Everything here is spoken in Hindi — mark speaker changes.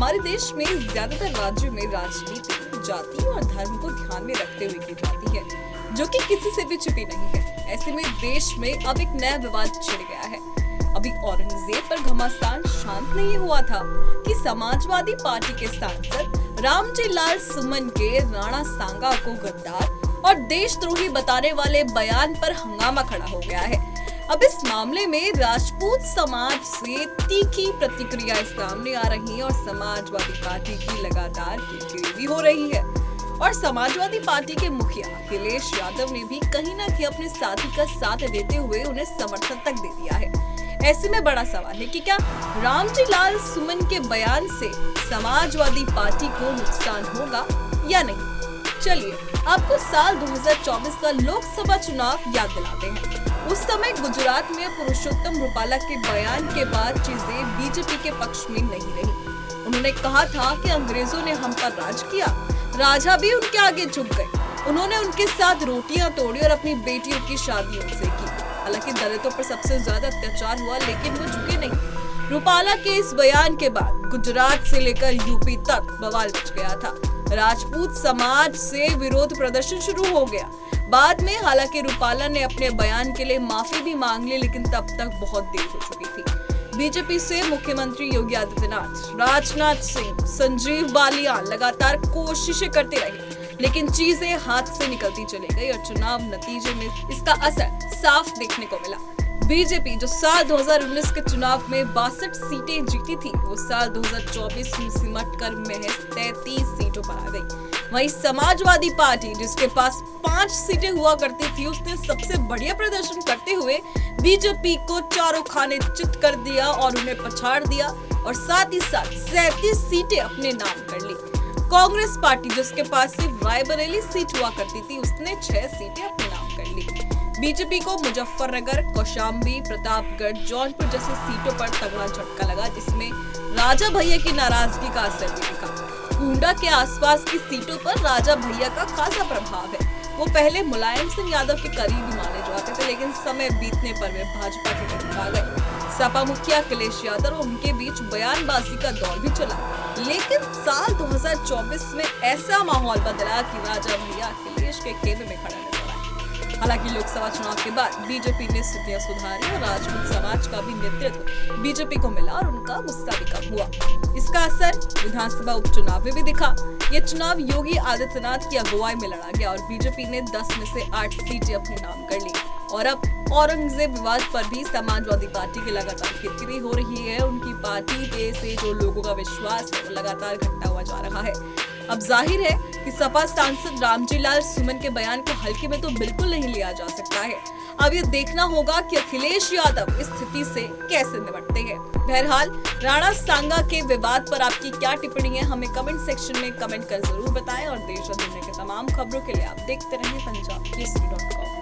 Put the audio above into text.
Speaker 1: हमारे देश में ज्यादातर राज्यों में राजनीति जाति और धर्म को ध्यान में रखते हुए की जाती है, जो कि किसी से भी छिपी नहीं है। ऐसे में देश में अब एक नया विवाद छिड़ गया है। अभी औरंगजेब पर घमासान शांत नहीं हुआ था कि समाजवादी पार्टी के सांसद रामजी लाल सुमन के राणा सांगा को गद्दार और देशद्रोही बताने वाले बयान पर हंगामा खड़ा हो गया है। अब इस मामले में राजपूत समाज से तीखी प्रतिक्रियाएं सामने आ रही हैं और समाजवादी पार्टी की लगातार गिरगिटी हो रही है। और समाजवादी पार्टी के मुखिया अखिलेश यादव ने भी कहीं न कहीं अपने साथी का साथ देते हुए उन्हें समर्थन तक दे दिया है। ऐसे में बड़ा सवाल है कि क्या रामजी लाल सुमन के बयान से समाजवादी पार्टी को नुकसान होगा या नहीं। चलिए आपको साल 2024 का लोकसभा चुनाव याद दिलाते हैं। उस समय गुजरात में पुरुषोत्तम रूपाला के बयान के बाद चीजें बीजेपी के पक्ष में नहीं रही। उन्होंने कहा था कि अंग्रेजों ने हम पर राज किया, राजा भी उनके आगे झुक गए। उन्होंने उनके साथ रोटियां तोड़ी और अपनी बेटियों की शादी उनसे की। हालांकि दलितों पर सबसे ज्यादा अत्याचार हुआ, लेकिन वो झुके नहीं। रूपाला के इस बयान के बाद गुजरात से लेकर यूपी तक बवाल मच गया था। राजपूत समाज से विरोध प्रदर्शन शुरू हो गया। बाद में हालांकि रूपाला ने अपने बयान के लिए माफी भी मांग ली, लेकिन तब तक बहुत देर हो चुकी थी। बीजेपी से मुख्यमंत्री योगी आदित्यनाथ, राजनाथ सिंह, संजीव बालियान लगातार कोशिशें करते रहे, लेकिन चीजें हाथ से निकलती चली गई और चुनाव नतीजे में इसका असर साफ देखने को मिला। बीजेपी जो साल 2019 के चुनाव में 62 सीटें जीती थी, वो साल 2024 में सिमट कर महज 33 सीटों पर आ गई। वहीं समाजवादी पार्टी जिसके पास 5 सीटें हुआ करती थी, उसने सबसे बढ़िया प्रदर्शन करते हुए बीजेपी को चारों खाने चित कर दिया और उन्हें पछाड़ दिया और साथ ही साथ 37 सीटें अपने नाम कर ली। कांग्रेस पार्टी जिसके पास सिर्फ रायबरेली सीट हुआ करती थी, उसने 6 सीटें अपने नाम कर ली। बीजेपी को मुजफ्फरनगर, कौशाम्बी, प्रतापगढ़, जौनपुर जैसी सीटों पर तगड़ा झटका लगा, जिसमें राजा भैया की नाराजगी का असर भी दिखा। कुंडा के आसपास की सीटों पर राजा भैया का खासा प्रभाव है। वो पहले मुलायम सिंह यादव के करीबी माने जाते थे, लेकिन समय बीतने पर वे भाजपा के करीब आ गए। सपा मुखिया अखिलेश यादव और उनके बीच बयानबाजी का दौर भी चला, लेकिन साल 2024 में ऐसा माहौल बदला कि राजा भैया अखिलेश के खेमे में खड़ा नजर आए। हालांकि लोकसभा चुनाव के बाद बीजेपी ने स्थितियां सुधारी और राजपूत समाज का भी नेतृत्व बीजेपी को मिला और उनका गुस्सा भी कम हुआ। इसका असर विधानसभा उपचुनाव में भी दिखा। ये चुनाव योगी आदित्यनाथ की अगुवाई में लड़ा गया और बीजेपी ने 10 में से 8 सीटें अपने नाम कर ली। और अब औरंगजेब विवाद पर भी समाजवादी पार्टी की लगातार गिरगिटी हो रही है। उनकी पार्टी पे से जो लोगों का विश्वास है वो लगातार घटता हुआ जा रहा है। अब जाहिर है कि सपा सांसद रामजी लाल सुमन के बयान को हल्के में तो बिल्कुल नहीं लिया जा सकता है। अब ये देखना होगा कि अखिलेश यादव इस स्थिति से कैसे निपटते हैं। बहरहाल राणा सांगा के विवाद पर आपकी क्या टिप्पणी है, हमें कमेंट सेक्शन में कमेंट कर जरूर बताएं और देश और दुनिया के तमाम खबरों के लिए आप देखते रहें पंजाब केसरी.com।